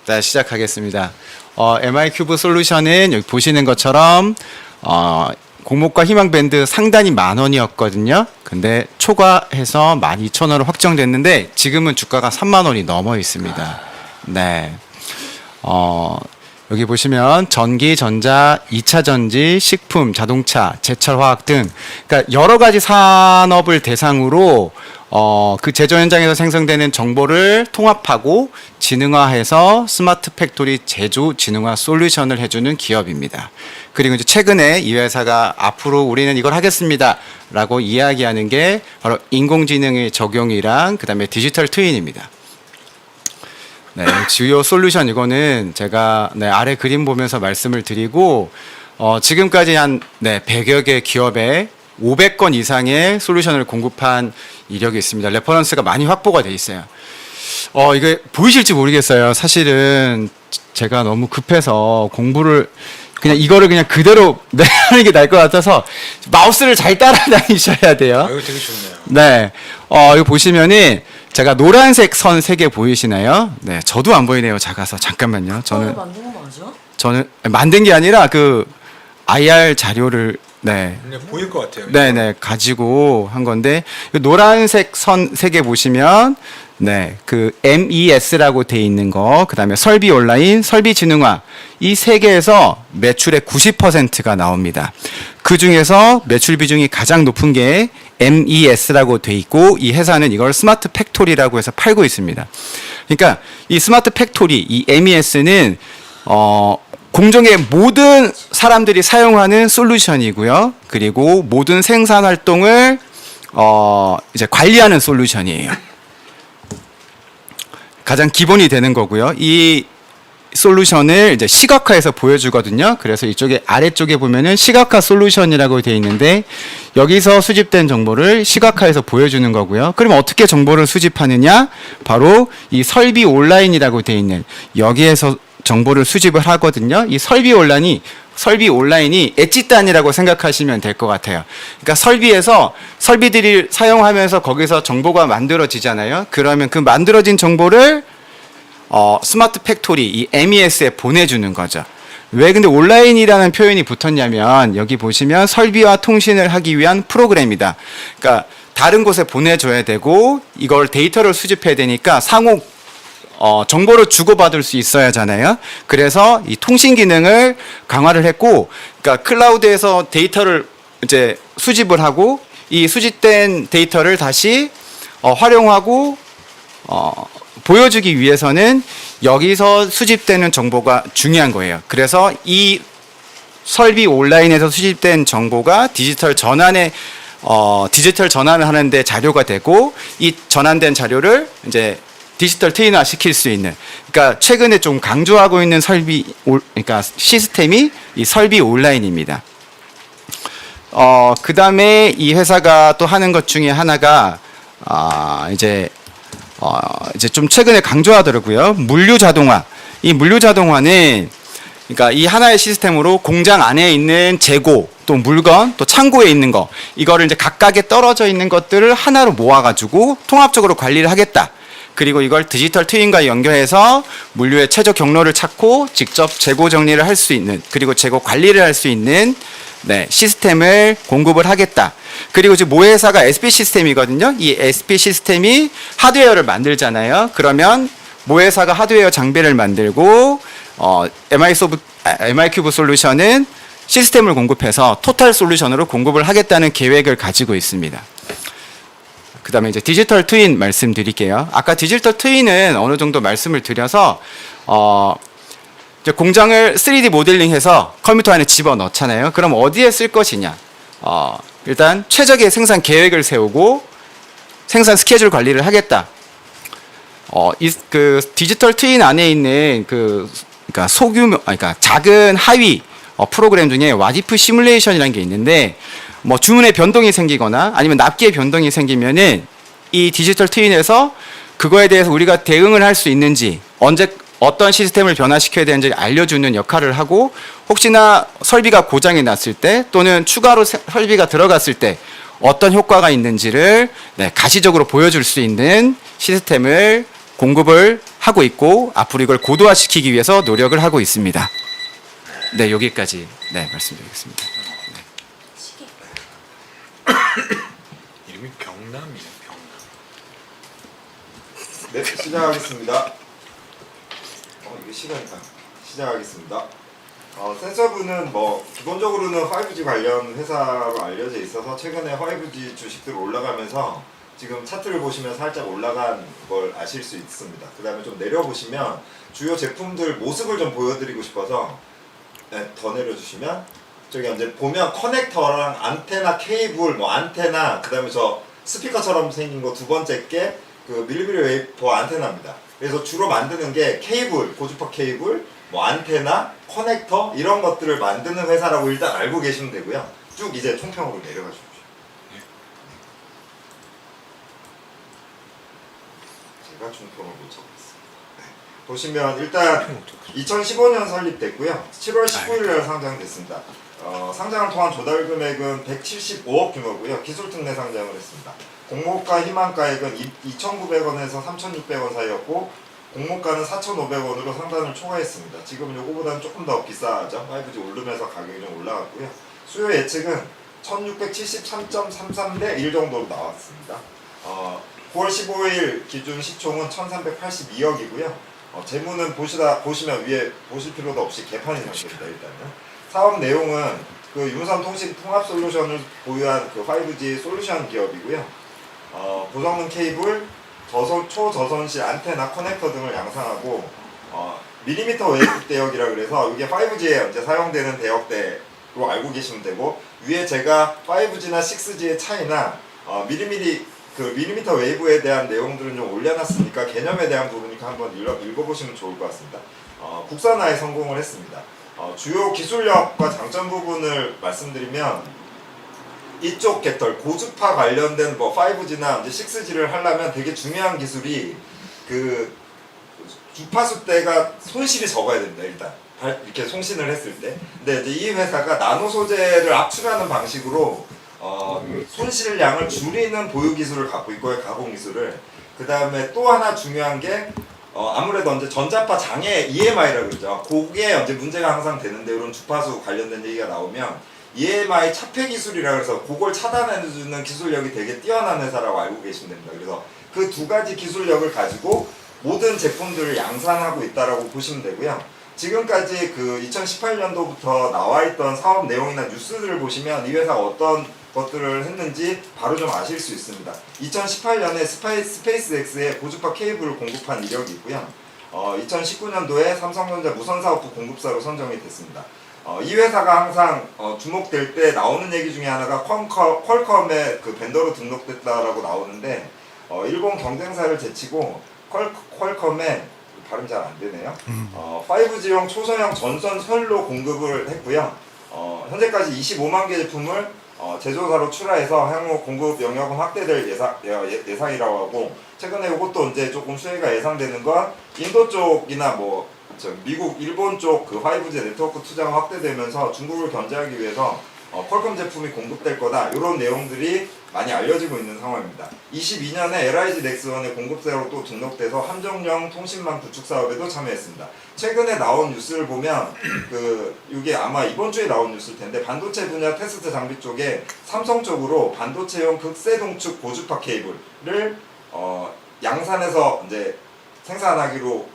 자, 시작하겠습니다. MI큐브 솔루션은 여기 보시는 것처럼 공모가 희망밴드 상단이 10,000원이었거든요. 근데 초과해서 12,000원으로 확정됐는데 지금은 주가가 30,000원이 넘어 있습니다. 네. 여기 보시면 전기, 전자, 2차 전지, 식품, 자동차, 제철 화학 등 그러니까 여러 가지 산업을 대상으로 그 제조 현장에서 생성되는 정보를 통합하고 지능화해서 스마트 팩토리 제조 지능화 솔루션을 해주는 기업입니다. 그리고 이제 최근에 이 회사가 앞으로 우리는 이걸 하겠습니다라고 이야기하는 게 바로 인공지능의 적용이랑 그다음에 디지털 트윈입니다. 네, 주요 솔루션 이거는 제가 아래 그림 보면서 말씀을 드리고 지금까지 한 100여 개 기업에 500건 이상의 솔루션을 공급한 이력이 있습니다. 레퍼런스가 많이 확보가 돼 있어요. 이게 보이실지 모르겠어요. 사실은 제가 너무 급해서 공부를 이거를 그냥 그대로 하는 게 나을 것 같아서 마우스를 잘 따라다니셔야 돼요. 이거 되게 좋네요. 네, 이거 보시면은 제가 노란색 선 3개 보이시나요? 네, 저도 안 보이네요. 작아서 잠깐만요. 만든 거 맞아? 저는 만든 게 아니라 그 IR 자료를 그냥 보일 것 같아요. 네네 가지고 한 건데 노란색 선 3개 보시면 그 MES라고 돼 있는 거, 그다음에 설비 온라인, 설비 지능화 이 3개에서 매출의 90%가 나옵니다. 그 중에서 매출 비중이 가장 높은 게 MES라고 돼 있고 이 회사는 이걸 스마트 팩토리라고 해서 팔고 있습니다. 그러니까 이 스마트 팩토리 이 MES는 공정의 모든 사람들이 사용하는 솔루션이고요. 그리고 모든 생산 활동을 이제 관리하는 솔루션이에요. 가장 기본이 되는 거고요. 이 솔루션을 이제 시각화해서 보여주거든요. 그래서 이쪽에 아래쪽에 보면은 시각화 솔루션이라고 되어 있는데 여기서 수집된 정보를 시각화해서 보여주는 거고요. 그럼 어떻게 정보를 수집하느냐? 바로 이 설비 온라인이라고 되어 있는 여기에서 정보를 수집을 하거든요. 이 설비 온라인이 엣지단이라고 생각하시면 될 것 같아요. 그러니까 설비에서 설비들이 사용하면서 거기서 정보가 만들어지잖아요. 그러면 그 만들어진 정보를 스마트 팩토리 이 MES에 보내주는 거죠. 왜 근데 온라인이라는 표현이 붙었냐면 여기 보시면 설비와 통신을 하기 위한 프로그램이다. 그러니까 다른 곳에 보내줘야 되고 이걸 데이터를 수집해야 되니까 상호 정보를 주고받을 수 있어야 하잖아요. 그래서 이 통신 기능을 강화를 했고, 그러니까 클라우드에서 데이터를 이제 수집을 하고 이 수집된 데이터를 다시 활용하고 보여주기 위해서는 여기서 수집되는 정보가 중요한 거예요. 그래서 이 설비 온라인에서 수집된 정보가 디지털 전환을 하는데 자료가 되고 이 전환된 자료를 이제 디지털 트윈화 시킬 수 있는, 그러니까 최근에 좀 강조하고 있는 그러니까 시스템이 이 설비 온라인입니다. 그 다음에 이 회사가 또 하는 것 중에 하나가 이제 좀 최근에 강조하더라고요. 물류 자동화. 이 물류 자동화는 그러니까 이 하나의 시스템으로 공장 안에 있는 재고, 또 물건, 또 창고에 있는 거 이거를 이제 각각에 떨어져 있는 것들을 하나로 모아가지고 통합적으로 관리를 하겠다. 그리고 이걸 디지털 트윈과 연결해서 물류의 최저 경로를 찾고 직접 재고 정리를 할 수 있는, 그리고 재고 관리를 할 수 있는 시스템을 공급을 하겠다. 그리고 지금 모 회사가 SP 시스템이거든요. 이 SP 시스템이 하드웨어를 만들잖아요. 그러면 모 회사가 하드웨어 장비를 만들고 MI큐브 솔루션은 시스템을 공급해서 토탈 솔루션으로 공급을 하겠다는 계획을 가지고 있습니다. 그 다음에 이제 디지털 트윈 말씀드릴게요. 아까 디지털 트윈은 어느 정도 말씀을 드려서 이제 공장을 3D 모델링해서 컴퓨터 안에 집어넣잖아요. 그럼 어디에 쓸 것이냐? 일단 최적의 생산 계획을 세우고 생산 스케줄 관리를 하겠다. 그 디지털 트윈 안에 있는 그러니까 소규모, 그러니까 작은 하위 프로그램 중에 와디프 시뮬레이션이라는 게 있는데. 뭐 주문에 변동이 생기거나 아니면 납기에 변동이 생기면은 이 디지털 트윈에서 그거에 대해서 우리가 대응을 할 수 있는지, 언제 어떤 시스템을 변화시켜야 되는지 알려주는 역할을 하고, 혹시나 설비가 고장이 났을 때 또는 추가로 설비가 들어갔을 때 어떤 효과가 있는지를 가시적으로 보여줄 수 있는 시스템을 공급을 하고 있고 앞으로 이걸 고도화시키기 위해서 노력을 하고 있습니다. 네, 여기까지 말씀드리겠습니다. 이름이 경남이에요. 경남. 네, 시작하겠습니다. 이게 시간이다. 시작하겠습니다. 센서부는 기본적으로는 5G 관련 회사로 알려져 있어서 최근에 5G 주식들 올라가면서 지금 차트를 보시면 살짝 올라간 걸 아실 수 있습니다. 그 다음에 좀 내려보시면 주요 제품들 모습을 좀 보여드리고 싶어서 더 내려주시면 저기 이제 보면 커넥터랑 안테나 케이블, 안테나, 그 다음에 저 스피커처럼 생긴 거 두 번째 게 그 밀리미터 웨이퍼 안테나입니다. 그래서 주로 만드는 게 케이블, 고주파 케이블, 안테나, 커넥터 이런 것들을 만드는 회사라고 일단 알고 계시면 되고요. 쭉 이제 총평으로 내려가 주십시오. 제가 총평을 못 적었습니다. 보시면 일단 2015년 설립됐고요. 7월 19일날 상장됐습니다. 상장을 통한 조달 금액은 175억 규모고요. 기술 특례 상장을 했습니다. 공모가 희망가액은 2,900원에서 3,600원 사이였고 공모가는 4,500원으로 상단을 초과했습니다. 지금 요거보다는 조금 더 비싸죠. 5G 오르면서 가격이 좀 올라갔고요. 수요 예측은 1673.33 대 1 정도로 나왔습니다. 9월 15일 기준 시총은 1382억이고요. 재무는 보시면 위에 보실 필요도 없이 개판이 상태입니다. 일단은 사업 내용은 그 유무선 통신 통합 솔루션을 보유한 그 5G 솔루션 기업이고요. 고성능 케이블, 초저선실 안테나, 커넥터 등을 양산하고 밀리미터 웨이브 대역이라 그래서 이게 5G에 이제 사용되는 대역대로 알고 계시면 되고 위에 제가 5G나 6G의 차이나 밀리미터 웨이브에 대한 내용들은 좀 올려놨으니까 개념에 대한 부분이니까 한번 읽어보시면 좋을 것 같습니다. 국산화에 성공을 했습니다. 주요 기술력과 장점 부분을 말씀드리면 이쪽 객털 고주파 관련된 5G나 이제 6G를 하려면 되게 중요한 기술이 그 주파수 대가 손실이 적어야 됩니다. 일단 이렇게 송신을 했을 때. 근데 이제 이 회사가 나노 소재를 압출하는 방식으로 손실량을 줄이는 보유 기술을 갖고 있고요. 가공 기술을. 그 다음에 또 하나 중요한 게 아무래도 이제 전자파 장애 EMI라 그러죠. 그게 이제 문제가 항상 되는데 이런 주파수 관련된 얘기가 나오면 EMI 차폐 기술이라 그래서 그걸 차단해주는 기술력이 되게 뛰어난 회사라고 알고 계시면 됩니다. 그래서 그 두 가지 기술력을 가지고 모든 제품들을 양산하고 있다라고 보시면 되고요. 지금까지 그 2018년도부터 나와있던 사업 내용이나 뉴스들을 보시면 이 회사가 어떤 것들을 했는지 바로 좀 아실 수 있습니다. 2018년에 스페이스X에 고주파 케이블을 공급한 이력이 있고요. 2019년도에 삼성전자 무선사업부 공급사로 선정이 됐습니다. 이 회사가 항상 주목될 때 나오는 얘기 중에 하나가 퀄컴의 그 벤더로 등록됐다라고 나오는데 일본 경쟁사를 제치고 퀄컴의 발음 잘 안 되네요. 5G용 초소형 전선 선로 공급을 했고요. 현재까지 25만 개 제품을 제조사로 출하해서 향후 공급 영역은 확대될 예상이라고 하고 최근에 이것도 이제 조금 수혜가 예상되는 건 인도 쪽이나 미국, 일본 쪽 그 5G 네트워크 투자가 확대되면서 중국을 견제하기 위해서 퀄컴 제품이 공급될 거다 이런 내용들이 많이 알려지고 있는 상황입니다. 22년에 LIG 넥스원의 공급사로 또 등록돼서 함정용 통신망 구축 사업에도 참여했습니다. 최근에 나온 뉴스를 보면 이게 아마 이번 주에 나온 뉴스일 텐데 반도체 분야 테스트 장비 쪽에 삼성 쪽으로 반도체용 극세동축 고주파 케이블을 양산해서 이제 생산하기로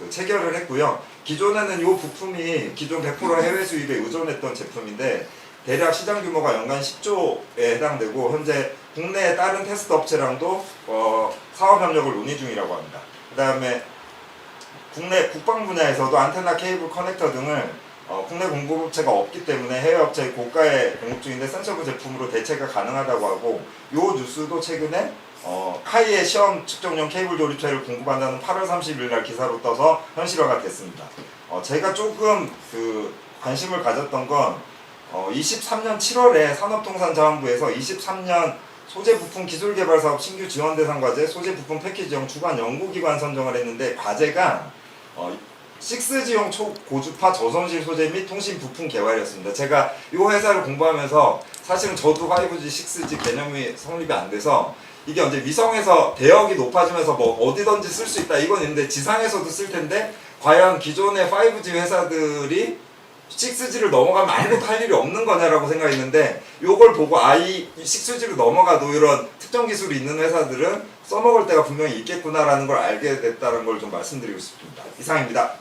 체결을 했고요. 기존에는 이 부품이 기존 100% 해외 수입에 의존했던 제품인데 대략 시장 규모가 연간 10조에 해당되고 현재 국내 다른 테스트 업체랑도 사업 협력을 논의 중이라고 합니다. 그 다음에 국내 국방 분야에서도 안테나, 케이블, 커넥터 등을 국내 공급업체가 없기 때문에 해외 업체에 고가에 공급 중인데 센서부 제품으로 대체가 가능하다고 하고 이 뉴스도 최근에 카이의 시험 측정용 케이블 조립체를 공급한다는 8월 30일 날 기사로 떠서 현실화가 됐습니다. 제가 조금 관심을 가졌던 건 23년 7월에 산업통상자원부에서 23년 소재부품 기술개발사업 신규 지원대상 과제 소재부품 패키지형 주관 연구기관 선정을 했는데 과제가 6G용 초고주파 저선실 소재 및 통신 부품 개발이었습니다. 제가 이 회사를 공부하면서 사실은 저도 5G, 6G 개념이 성립이 안 돼서 이게 언제 위성에서 대역이 높아지면서 뭐 어디든지 쓸 수 있다 이건 있는데 지상에서도 쓸 텐데 과연 기존의 5G 회사들이 6G를 넘어가면 아무것도 할 일이 없는 거냐라고 생각했는데 요걸 보고 6G로 넘어가도 이런 특정 기술이 있는 회사들은 써먹을 때가 분명히 있겠구나라는 걸 알게 됐다는 걸 좀 말씀드리고 싶습니다. 이상입니다.